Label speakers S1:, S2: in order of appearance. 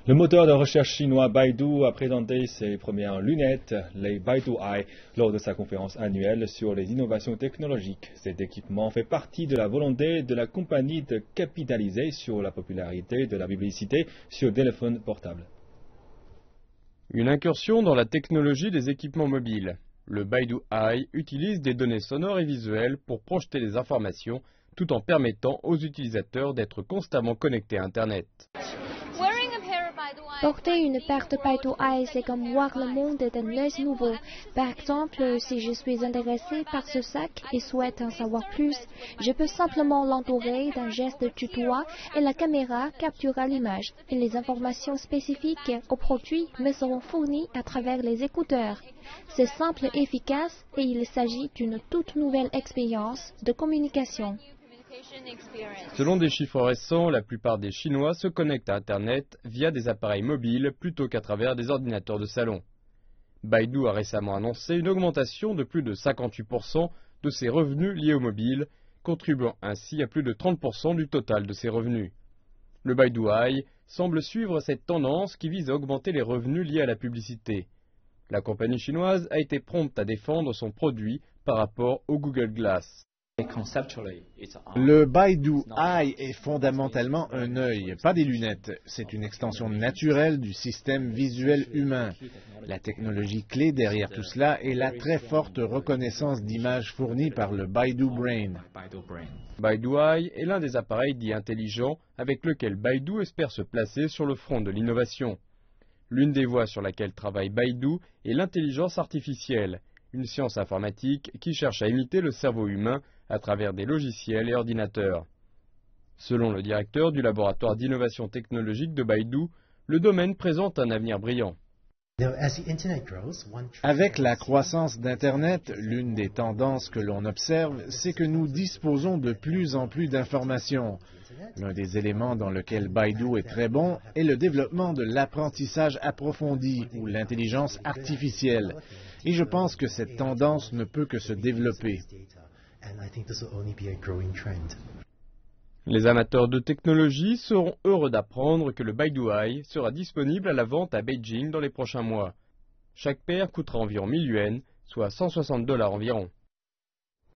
S1: Le moteur de recherche chinois Baidu a présenté ses premières lunettes, les Baidu Eye, lors de sa conférence annuelle sur les innovations technologiques. Cet équipement fait partie de la volonté de la compagnie de capitaliser sur la popularité de la publicité sur téléphone portable.
S2: Une incursion dans la technologie des équipements mobiles. Le Baidu Eye utilise des données sonores et visuelles pour projeter les informations tout en permettant aux utilisateurs d'être constamment connectés à Internet.
S3: Porter une paire de Baidu Eye, c'est comme voir le monde d'un œil nouveau. Par exemple, si je suis intéressé par ce sac et souhaite en savoir plus, je peux simplement l'entourer d'un geste du doigt et la caméra capturera l'image. Et les informations spécifiques au produit me seront fournies à travers les écouteurs. C'est simple et efficace et il s'agit d'une toute nouvelle expérience de communication.
S2: Selon des chiffres récents, la plupart des Chinois se connectent à Internet via des appareils mobiles plutôt qu'à travers des ordinateurs de salon. Baidu a récemment annoncé une augmentation de plus de 58% de ses revenus liés au mobile, contribuant ainsi à plus de 30% du total de ses revenus. Le Baidu Eye semble suivre cette tendance qui vise à augmenter les revenus liés à la publicité. La compagnie chinoise a été prompte à défendre son produit par rapport au Google Glass.
S4: Le Baidu Eye est fondamentalement un œil, pas des lunettes. C'est une extension naturelle du système visuel humain. La technologie clé derrière tout cela est la très forte reconnaissance d'images fournie par le Baidu Brain.
S2: Baidu Eye est l'un des appareils dits intelligents avec lequel Baidu espère se placer sur le front de l'innovation. L'une des voies sur laquelle travaille Baidu est l'intelligence artificielle, une science informatique qui cherche à imiter le cerveau humain à travers des logiciels et ordinateurs. Selon le directeur du laboratoire d'innovation technologique de Baidu, le domaine présente un avenir brillant.
S4: Avec la croissance d'Internet, l'une des tendances que l'on observe, c'est que nous disposons de plus en plus d'informations. L'un des éléments dans lequel Baidu est très bon est le développement de l'apprentissage approfondi ou l'intelligence artificielle. Et je pense que cette tendance ne peut que se développer.
S2: Les amateurs de technologie seront heureux d'apprendre que le Baidu Eye sera disponible à la vente à Beijing dans les prochains mois. Chaque paire coûtera environ 1000 yuans, soit $160 environ.